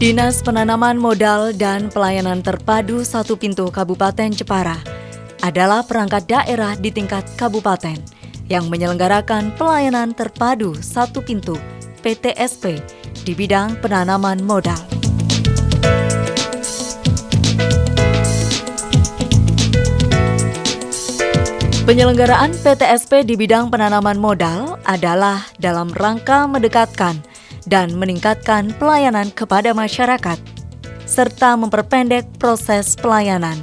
Dinas Penanaman Modal dan Pelayanan Terpadu Satu Pintu Kabupaten Jepara adalah perangkat daerah di tingkat kabupaten yang menyelenggarakan pelayanan terpadu Satu Pintu (PTSP) di bidang penanaman modal. Penyelenggaraan PTSP di bidang penanaman modal adalah dalam rangka mendekatkan dan meningkatkan pelayanan kepada masyarakat, serta memperpendek proses pelayanan,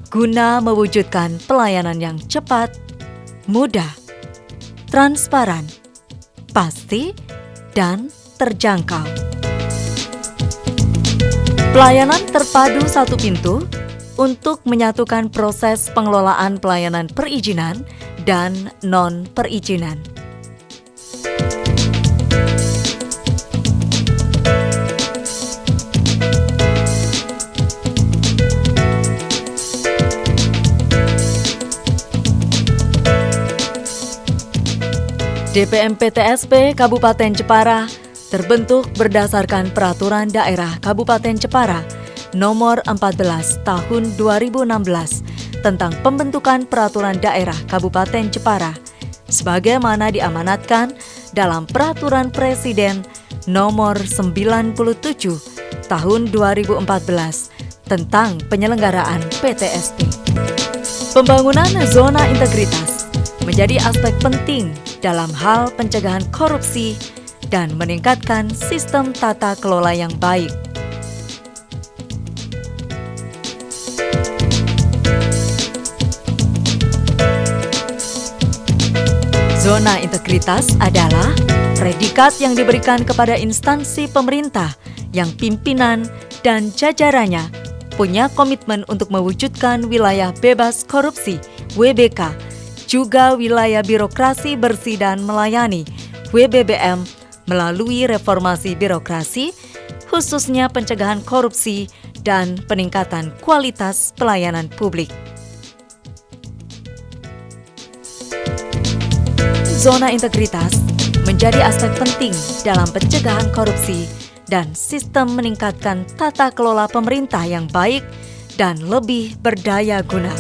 guna mewujudkan pelayanan yang cepat, mudah, transparan, pasti, dan terjangkau. Pelayanan terpadu Satu Pintu untuk menyatukan proses pengelolaan pelayanan perizinan dan non-perizinan. DPM PTSP Kabupaten Jepara terbentuk berdasarkan Peraturan Daerah Kabupaten Jepara Nomor 14 Tahun 2016 tentang pembentukan Peraturan Daerah Kabupaten Jepara sebagaimana diamanatkan dalam Peraturan Presiden Nomor 97 Tahun 2014 tentang penyelenggaraan PTSP. Pembangunan zona integritas menjadi aspek penting dalam hal pencegahan korupsi dan meningkatkan sistem tata kelola yang baik. Zona integritas adalah predikat yang diberikan kepada instansi pemerintah yang pimpinan dan jajarannya punya komitmen untuk mewujudkan wilayah bebas korupsi (WBK), juga wilayah birokrasi bersih dan melayani (WBBM) melalui reformasi birokrasi, khususnya pencegahan korupsi dan peningkatan kualitas pelayanan publik. Zona integritas menjadi aspek penting dalam pencegahan korupsi dan sistem meningkatkan tata kelola pemerintah yang baik dan lebih berdaya guna.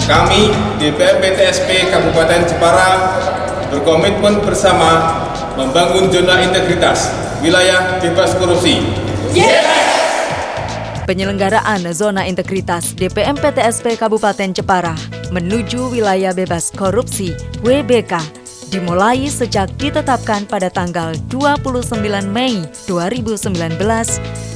Kami DPM PTSP Kabupaten Jepara berkomitmen bersama membangun zona integritas wilayah bebas korupsi. Penyelenggaraan zona integritas DPM PTSP Kabupaten Jepara menuju wilayah bebas korupsi (WBK) dimulai sejak ditetapkan pada tanggal 29 Mei 2019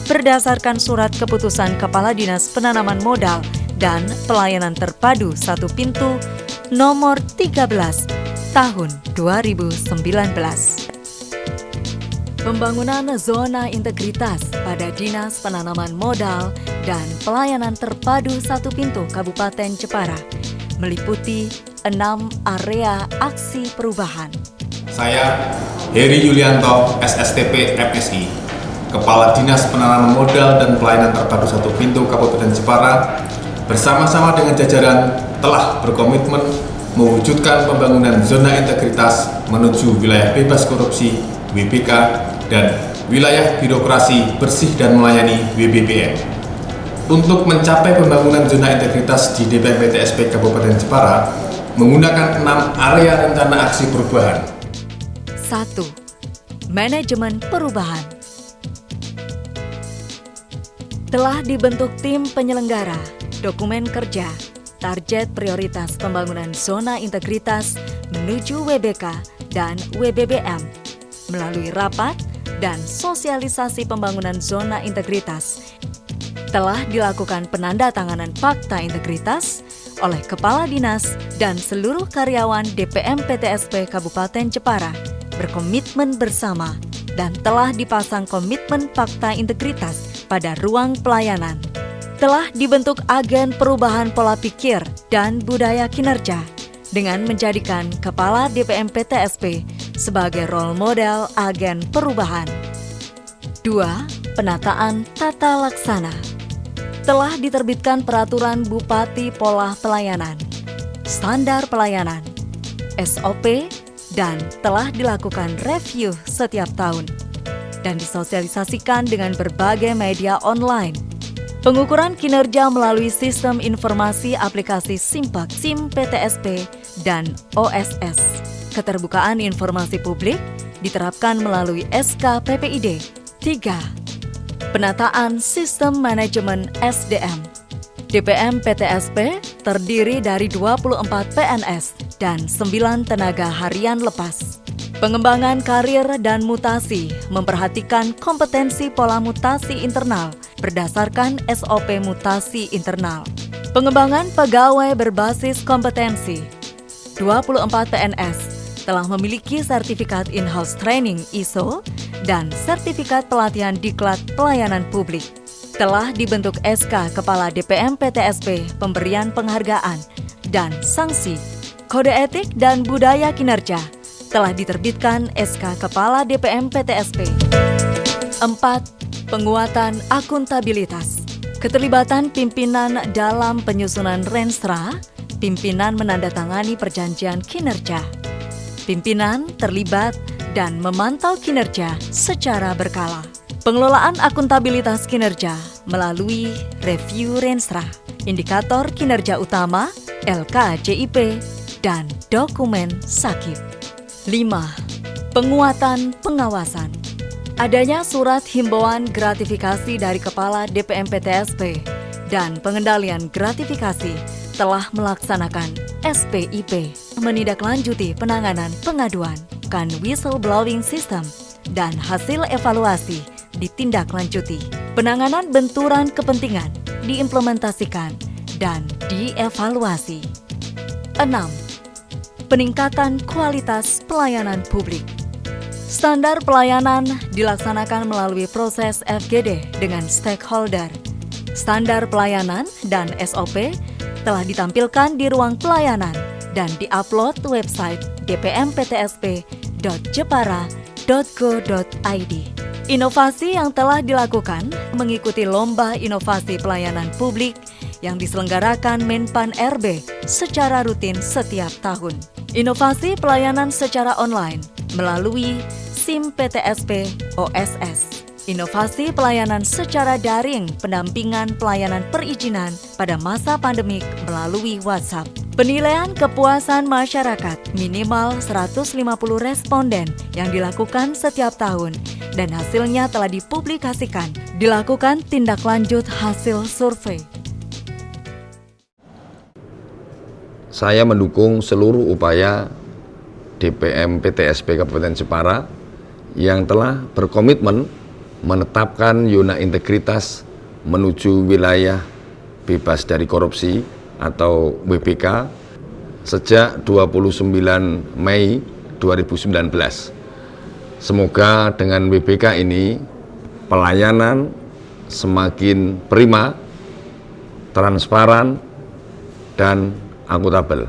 berdasarkan Surat Keputusan Kepala Dinas Penanaman Modal dan Pelayanan Terpadu Satu Pintu Nomor 13 Tahun 2019. Pembangunan zona integritas pada Dinas Penanaman Modal dan Pelayanan Terpadu Satu Pintu Kabupaten Jepara meliputi 6 area aksi perubahan. Saya Heri Yulianto, SSTP MSI, Kepala Dinas Penanaman Modal dan Pelayanan Terpadu Satu Pintu Kabupaten Jepara, bersama-sama dengan jajaran telah berkomitmen mewujudkan pembangunan zona integritas menuju wilayah bebas korupsi (WBK) dan wilayah birokrasi bersih dan melayani (WBBM). Untuk mencapai pembangunan zona integritas di DPM PTSP Kabupaten Jepara menggunakan 6 area rencana aksi perubahan. 1. Manajemen perubahan. Telah dibentuk tim penyelenggara, dokumen kerja, target prioritas pembangunan zona integritas menuju WBK dan WBBM melalui rapat dan sosialisasi pembangunan zona integritas. Telah dilakukan penandatanganan fakta integritas oleh Kepala Dinas dan seluruh karyawan DPM PTSP Kabupaten Jepara berkomitmen bersama dan telah dipasang komitmen fakta integritas pada ruang pelayanan. Telah dibentuk agen perubahan pola pikir dan budaya kinerja dengan menjadikan Kepala DPM PTSP sebagai role model agen perubahan. 2. Penataan tata laksana. Telah diterbitkan Peraturan Bupati Pola Pelayanan, Standar Pelayanan, SOP, dan telah dilakukan review setiap tahun dan disosialisasikan dengan berbagai media online. Pengukuran kinerja melalui sistem informasi aplikasi SIMPAK, SIM PTSP, dan OSS. Keterbukaan informasi publik diterapkan melalui SK PPID. 3. Penataan sistem manajemen SDM. DPM PTSP terdiri dari 24 PNS dan 9 tenaga harian lepas. Pengembangan karir dan mutasi memperhatikan kompetensi pola mutasi internal berdasarkan SOP mutasi internal. Pengembangan pegawai berbasis kompetensi. 24 PNS telah memiliki sertifikat in-house training ISO dan sertifikat pelatihan Diklat Pelayanan Publik. Telah dibentuk SK Kepala DPM PTSP pemberian penghargaan dan sanksi. Kode etik dan budaya kinerja telah diterbitkan SK Kepala DPM PTSP. 4. Penguatan akuntabilitas. Keterlibatan pimpinan dalam penyusunan Renstra, pimpinan menandatangani perjanjian kinerja. Pimpinan terlibat dan memantau kinerja secara berkala. Pengelolaan akuntabilitas kinerja melalui review Renstra, indikator kinerja utama, LKJIP, dan dokumen SAKIP. 5. Penguatan pengawasan. Adanya surat himbauan gratifikasi dari Kepala DPM PTSP dan pengendalian gratifikasi telah melaksanakan SPIP, menindaklanjuti penanganan pengaduan, kan whistleblowing system, dan hasil evaluasi ditindaklanjuti. Penanganan benturan kepentingan diimplementasikan dan dievaluasi. 6. Peningkatan kualitas pelayanan publik. Standar pelayanan dilaksanakan melalui proses FGD dengan stakeholder. Standar pelayanan dan SOP telah ditampilkan di ruang pelayanan dan diupload website dpmptsp.jepara.go.id. Inovasi yang telah dilakukan mengikuti Lomba Inovasi Pelayanan Publik yang diselenggarakan Menpan RB secara rutin setiap tahun. Inovasi pelayanan secara online melalui SIM PTSP OSS. Inovasi pelayanan secara daring pendampingan pelayanan perizinan pada masa pandemik melalui WhatsApp. Penilaian kepuasan masyarakat minimal 150 responden yang dilakukan setiap tahun dan hasilnya telah dipublikasikan. Dilakukan tindak lanjut hasil survei. Saya mendukung seluruh upaya DPM PTSP Kabupaten Jepara yang telah berkomitmen menetapkan zona integritas menuju wilayah bebas dari korupsi atau WBK sejak 29 Mei 2019. Semoga dengan WBK ini pelayanan semakin prima, transparan, dan akuntabel.